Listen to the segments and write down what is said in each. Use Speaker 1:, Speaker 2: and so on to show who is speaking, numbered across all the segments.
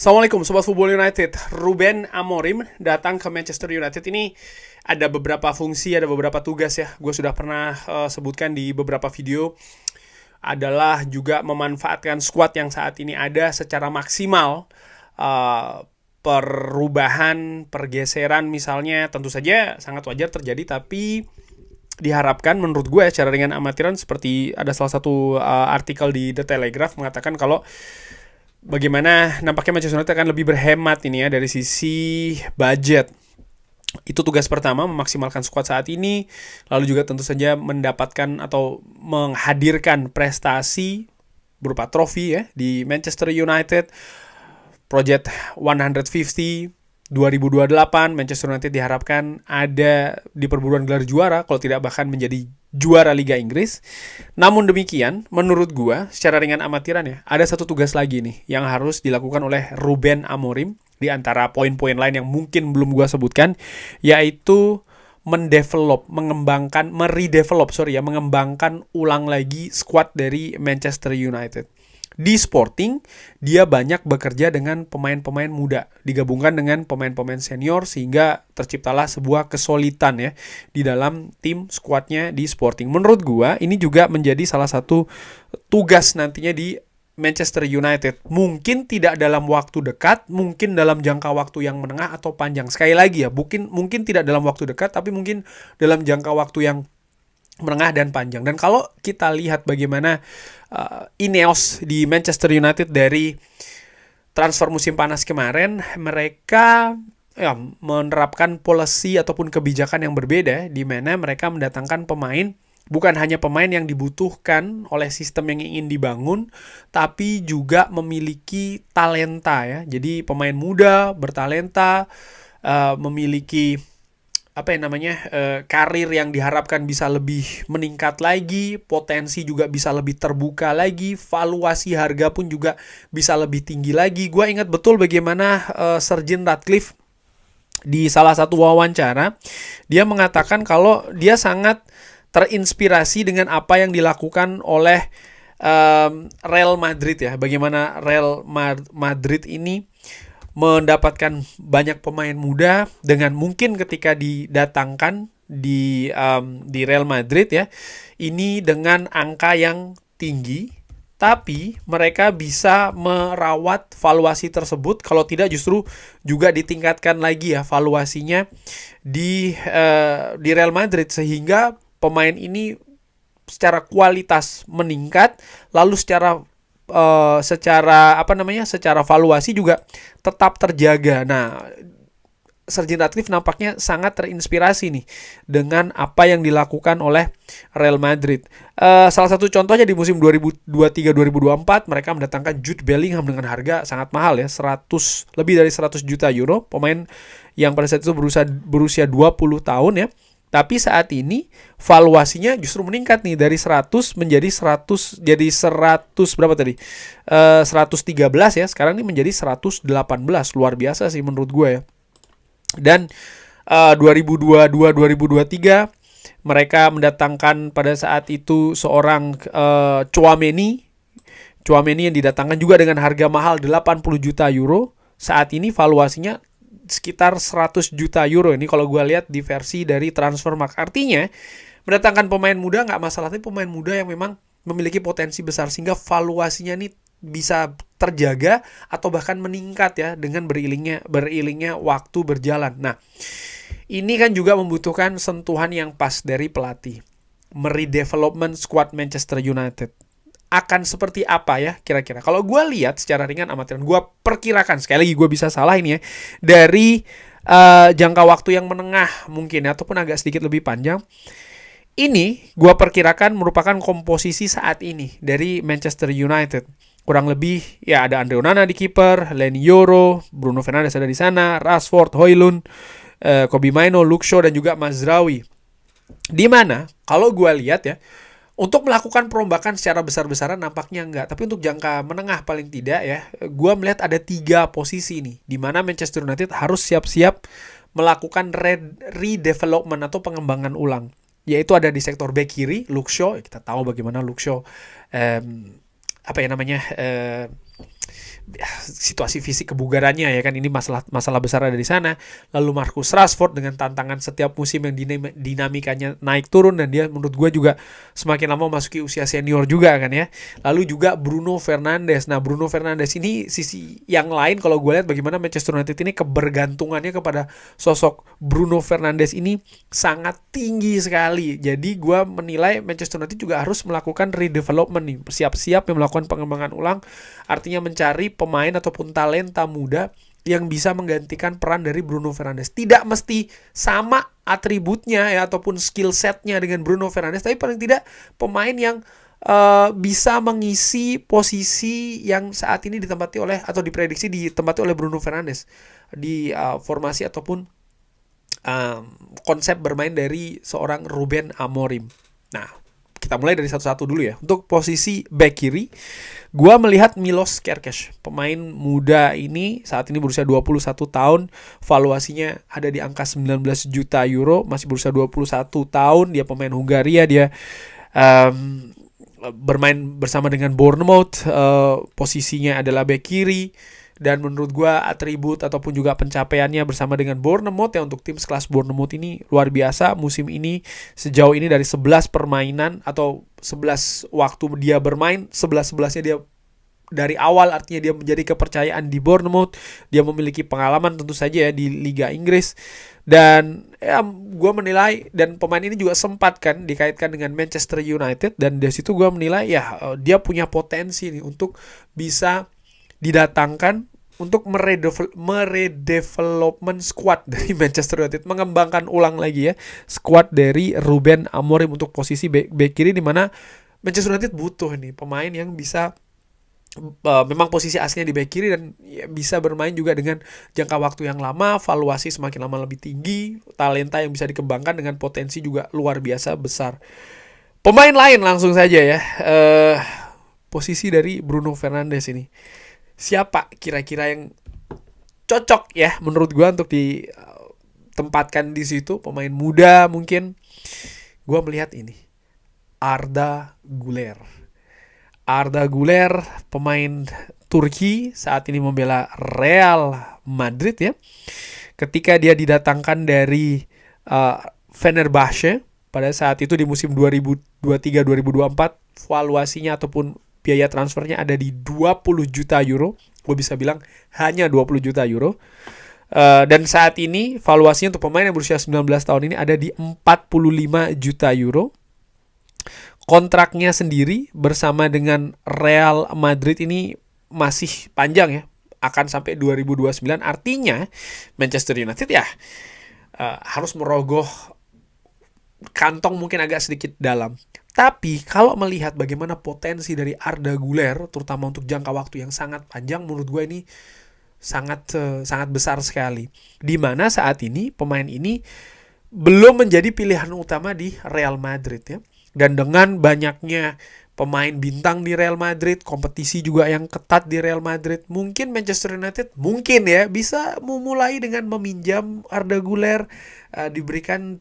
Speaker 1: Assalamualaikum Sobat Football United. Ruben Amorim datang ke Manchester United ini ada beberapa fungsi, ada beberapa tugas ya. Gue sudah pernah sebutkan di beberapa video. Adalah juga memanfaatkan squad yang saat ini ada secara maksimal. Perubahan, pergeseran misalnya tentu saja sangat wajar terjadi, tapi diharapkan menurut gue secara ringan amatiran, seperti ada salah satu artikel di The Telegraph mengatakan kalau bagaimana nampaknya Manchester United akan lebih berhemat ini ya dari sisi budget. Itu tugas pertama, memaksimalkan skuad saat ini. Lalu juga tentu saja mendapatkan atau menghadirkan prestasi berupa trofi ya di Manchester United. Project 150 2028 Manchester United diharapkan ada di perburuan gelar juara, kalau tidak bahkan menjadi juara Liga Inggris. Namun demikian, menurut gua secara ringan amatiran ya, ada satu tugas lagi nih yang harus dilakukan oleh Ruben Amorim di antara poin-poin lain yang mungkin belum gua sebutkan, yaitu mengembangkan ulang lagi squad dari Manchester United. Di Sporting, dia banyak bekerja dengan pemain-pemain muda, digabungkan dengan pemain-pemain senior, sehingga terciptalah sebuah kesulitan ya di dalam tim skuadnya di Sporting. Menurut gua, ini juga menjadi salah satu tugas nantinya di Manchester United. Mungkin tidak dalam waktu dekat, mungkin dalam jangka waktu yang menengah atau panjang. Sekali lagi ya, mungkin tidak dalam waktu dekat, tapi mungkin dalam jangka waktu yang menengah dan panjang. Dan kalau kita lihat bagaimana Ineos di Manchester United dari transfer musim panas kemarin, mereka menerapkan policy ataupun kebijakan yang berbeda, di mana mereka mendatangkan pemain, bukan hanya pemain yang dibutuhkan oleh sistem yang ingin dibangun, tapi juga memiliki talenta ya. Jadi pemain muda bertalenta, memiliki karir yang diharapkan bisa lebih meningkat lagi, potensi juga bisa lebih terbuka lagi, valuasi harga pun juga bisa lebih tinggi lagi. Gue ingat betul bagaimana Sir Jim Ratcliffe di salah satu wawancara, dia mengatakan kalau dia sangat terinspirasi dengan apa yang dilakukan oleh Real Madrid ya. Bagaimana Real Madrid ini mendapatkan banyak pemain muda dengan mungkin ketika didatangkan di Real Madrid ya, ini dengan angka yang tinggi, tapi mereka bisa merawat valuasi tersebut, kalau tidak justru juga ditingkatkan lagi ya valuasinya di Real Madrid, sehingga pemain ini secara kualitas meningkat, lalu secara valuasi juga tetap terjaga. Nah, Sir Jim Ratcliffe nampaknya sangat terinspirasi nih dengan apa yang dilakukan oleh Real Madrid. Salah satu contohnya di musim 2023-2024 mereka mendatangkan Jude Bellingham dengan harga sangat mahal ya, lebih dari 100 juta euro, pemain yang pada saat itu berusia 20 tahun ya. Tapi saat ini valuasinya justru meningkat nih dari 100 menjadi 100, jadi 100 berapa tadi? 113 ya. Sekarang ini menjadi 118. Luar biasa sih menurut gue ya. Dan 2022-2023 mereka mendatangkan pada saat itu seorang Tchouaméni yang didatangkan juga dengan harga mahal 80 juta euro. Saat ini valuasinya sekitar 100 juta euro. Ini kalau gue lihat di versi dari Transfermarkt. Artinya mendatangkan pemain muda nggak masalah, tapi pemain muda yang memang memiliki potensi besar sehingga valuasinya ini bisa terjaga atau bahkan meningkat ya dengan berilingnya waktu berjalan. Nah, ini kan juga membutuhkan sentuhan yang pas dari pelatih. Meredevelopment squad Manchester United akan seperti apa ya kira-kira? Kalau gue lihat secara ringan amatiran, gue perkirakan, sekali lagi gue bisa salah ini ya, dari jangka waktu yang menengah mungkin ya, ataupun agak sedikit lebih panjang, ini gue perkirakan merupakan komposisi saat ini dari Manchester United. Kurang lebih ya ada Andre Onana di kiper, Leny Yoro, Bruno Fernandes ada di sana, Rashford, Højlund, Kobbie Mainoo, Luke Shaw dan juga Mazraoui. Di mana kalau gue lihat ya, untuk melakukan perombakan secara besar-besaran nampaknya enggak, tapi untuk jangka menengah paling tidak ya, gue melihat ada 3 posisi nih, di mana Manchester United harus siap-siap melakukan redevelopment atau pengembangan ulang. Yaitu ada di sektor back kiri, Luke Shaw. Kita tahu bagaimana Luke Shaw situasi fisik kebugarannya ya kan, ini masalah besar ada di sana. Lalu Marcus Rashford dengan tantangan setiap musim yang dinamikanya naik turun, dan dia menurut gue juga semakin lama memasuki usia senior juga kan ya. Lalu juga Bruno Fernandes. Nah, Bruno Fernandes ini sisi yang lain kalau gue lihat bagaimana Manchester United ini kebergantungannya kepada sosok Bruno Fernandes ini sangat tinggi sekali. Jadi gue menilai Manchester United juga harus melakukan redevelopment nih, siap-siap melakukan pengembangan ulang, artinya mencari pemain ataupun talenta muda yang bisa menggantikan peran dari Bruno Fernandes. Tidak mesti sama atributnya ya ataupun skill setnya dengan Bruno Fernandes, tapi paling tidak pemain yang bisa mengisi posisi yang saat ini ditempati oleh atau diprediksi ditempati oleh Bruno Fernandes di formasi ataupun konsep bermain dari seorang Ruben Amorim. Nah, kita mulai dari satu-satu dulu ya. Untuk posisi back kiri, gua melihat Milos Kerkez. Pemain muda ini saat ini berusia 21 tahun, valuasinya ada di angka 19 juta euro, masih berusia 21 tahun, dia pemain Hungaria, dia bermain bersama dengan Bournemouth, posisinya adalah back kiri. Dan menurut gue atribut ataupun juga pencapaiannya bersama dengan Bournemouth ya, untuk tim sekelas Bournemouth ini luar biasa. Musim ini sejauh ini dari 11 permainan atau 11 waktu dia bermain, 11-11-nya dia dari awal, artinya dia menjadi kepercayaan di Bournemouth. Dia memiliki pengalaman tentu saja ya di Liga Inggris. Dan ya gue menilai, dan pemain ini juga sempat kan dikaitkan dengan Manchester United, dan dari situ gue menilai ya dia punya potensi nih untuk bisa didatangkan untuk meredevelopment squad dari Manchester United, mengembangkan ulang lagi ya squad dari Ruben Amorim untuk posisi back kiri, di mana Manchester United butuh nih pemain yang bisa memang posisi aslinya di back kiri dan ya, bisa bermain juga dengan jangka waktu yang lama, valuasi semakin lama lebih tinggi, talenta yang bisa dikembangkan dengan potensi juga luar biasa besar. Pemain lain langsung saja ya, posisi dari Bruno Fernandes ini. Siapa kira-kira yang cocok ya menurut gue untuk ditempatkan di situ? Pemain muda mungkin. Gue melihat ini, Arda Güler. Arda Güler, pemain Turki, saat ini membela Real Madrid ya. Ketika dia didatangkan dari Fenerbahce pada saat itu di musim 2023-2024, valuasinya ataupun biaya transfernya ada di 20 juta euro. Gue bisa bilang hanya 20 juta euro. Dan saat ini valuasinya untuk pemain yang berusia 19 tahun ini ada di 45 juta euro. Kontraknya sendiri bersama dengan Real Madrid ini masih panjang ya, akan sampai 2029. Artinya Manchester United ya harus merogoh kantong mungkin agak sedikit dalam. Tapi kalau melihat bagaimana potensi dari Arda Güler, terutama untuk jangka waktu yang sangat panjang, menurut gue ini sangat besar sekali. Dimana saat ini pemain ini belum menjadi pilihan utama di Real Madrid ya. Dan dengan banyaknya pemain bintang di Real Madrid, kompetisi juga yang ketat di Real Madrid, mungkin Manchester United mungkin ya bisa memulai dengan meminjam Arda Güler, diberikan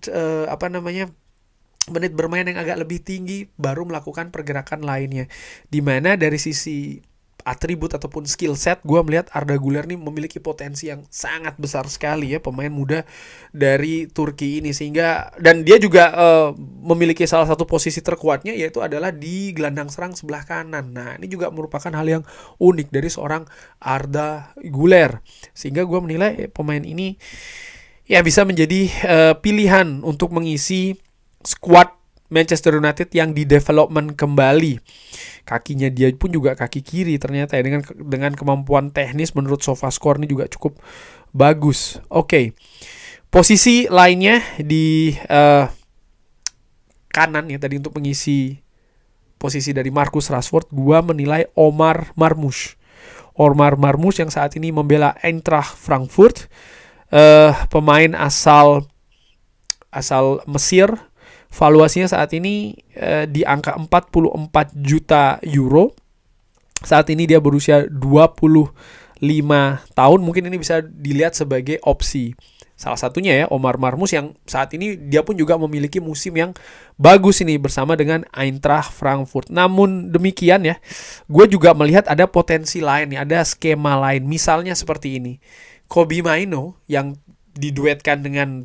Speaker 1: menit bermain yang agak lebih tinggi, baru melakukan pergerakan lainnya. Dimana dari sisi atribut ataupun skill set, gue melihat Arda Güler nih memiliki potensi yang sangat besar sekali ya, pemain muda dari Turki ini. Sehingga, dan dia juga memiliki salah satu posisi terkuatnya, yaitu adalah di gelandang serang sebelah kanan. Nah, ini juga merupakan hal yang unik dari seorang Arda Güler. Sehingga gue menilai pemain ini ya bisa menjadi pilihan untuk mengisi squad Manchester United yang di development kembali. Kakinya dia pun juga kaki kiri ternyata ya, dengan kemampuan teknis menurut SofaScore ini juga cukup bagus. Oke. Posisi lainnya di kanan ya tadi untuk mengisi posisi dari Marcus Rashford, gua menilai Omar Marmoush. Omar Marmoush yang saat ini membela Eintracht Frankfurt, pemain asal Mesir. Valuasinya saat ini di angka 44 juta euro. Saat ini dia berusia 25 tahun. Mungkin ini bisa dilihat sebagai opsi. Salah satunya ya Omar Marmus yang saat ini dia pun juga memiliki musim yang bagus ini bersama dengan Eintracht Frankfurt. Namun demikian ya, gue juga melihat ada potensi lain nih, ada skema lain. Misalnya seperti ini, Kobbie Mainoo yang diduetkan dengan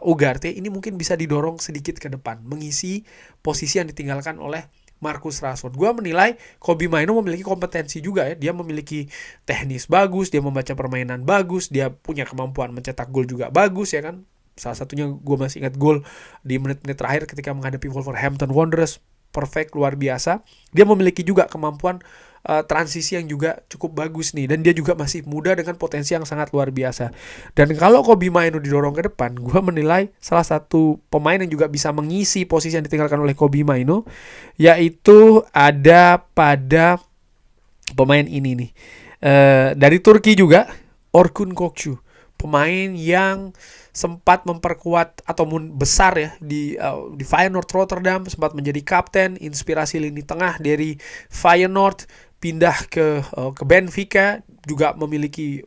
Speaker 1: Ugarte ini mungkin bisa didorong sedikit ke depan, mengisi posisi yang ditinggalkan oleh Marcus Rashford. Gue menilai Kobbie Mainoo memiliki kompetensi juga ya. Dia memiliki teknis bagus, dia membaca permainan bagus, dia punya kemampuan mencetak gol juga bagus ya kan. Salah satunya gue masih ingat gol di menit-menit terakhir ketika menghadapi Wolverhampton Wanderers, perfect, luar biasa. Dia memiliki juga kemampuan transisi yang juga cukup bagus nih, dan dia juga masih muda dengan potensi yang sangat luar biasa. Dan kalau Kobbie Mainoo didorong ke depan, gue menilai salah satu pemain yang juga bisa mengisi posisi yang ditinggalkan oleh Kobbie Mainoo yaitu ada pada pemain ini nih, dari Turki juga, Orkun Kokcu, pemain yang sempat memperkuat atau besar ya di Feyenoord Rotterdam, sempat menjadi kapten, inspirasi lini tengah dari Feyenoord, pindah ke Benfica, juga memiliki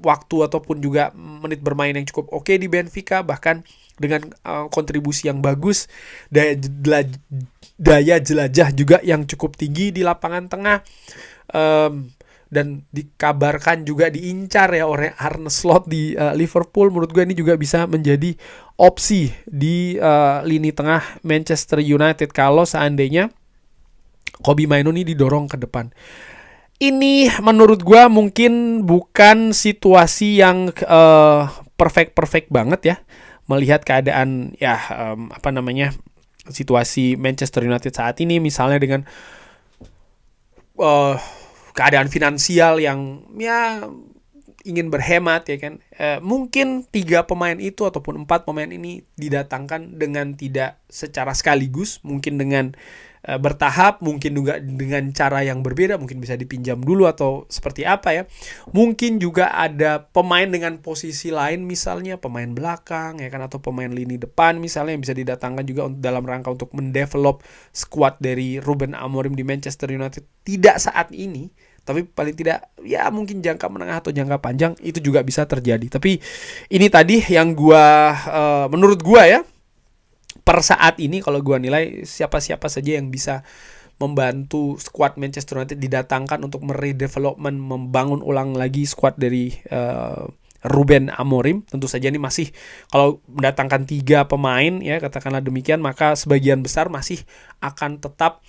Speaker 1: waktu ataupun juga menit bermain yang cukup oke di Benfica, bahkan dengan kontribusi yang bagus, daya jelajah juga yang cukup tinggi di lapangan tengah, dan dikabarkan juga diincar ya oleh Arne Slot di Liverpool. Menurut gue ini juga bisa menjadi opsi di lini tengah Manchester United kalau seandainya Kobbie Mainoo ini didorong ke depan. Ini menurut gue mungkin bukan situasi yang perfect banget ya, melihat keadaan ya situasi Manchester United saat ini, misalnya dengan keadaan finansial yang ya ingin berhemat ya kan. Mungkin 3 pemain itu ataupun 4 pemain ini didatangkan dengan tidak secara sekaligus, mungkin dengan bertahap, mungkin juga dengan cara yang berbeda, mungkin bisa dipinjam dulu atau seperti apa ya. Mungkin juga ada pemain dengan posisi lain, misalnya pemain belakang ya kan, atau pemain lini depan misalnya, yang bisa didatangkan juga dalam rangka untuk mendevelop squad dari Ruben Amorim di Manchester United. Tidak saat ini, tapi paling tidak ya mungkin jangka menengah atau jangka panjang itu juga bisa terjadi. Tapi ini tadi yang menurut gua ya, per saat ini kalau gue nilai siapa-siapa saja yang bisa membantu squad Manchester United didatangkan untuk meredevelopment, membangun ulang lagi squad dari Ruben Amorim. Tentu saja ini masih, kalau mendatangkan 3 pemain ya katakanlah demikian, maka sebagian besar masih akan tetap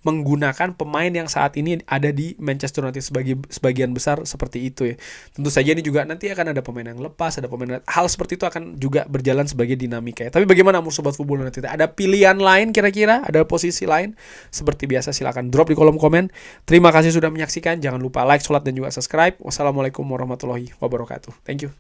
Speaker 1: menggunakan pemain yang saat ini ada di Manchester United, sebagian besar seperti itu ya. Tentu saja ini juga nanti akan ada pemain yang lepas, ada pemain, hal seperti itu akan juga berjalan sebagai dinamika ya. Tapi bagaimana Sobat Football United? Ada pilihan lain kira-kira? Ada posisi lain? Seperti biasa silakan drop di kolom komen. Terima kasih sudah menyaksikan. Jangan lupa like, sholat, dan juga subscribe. Wassalamualaikum warahmatullahi wabarakatuh. Thank you.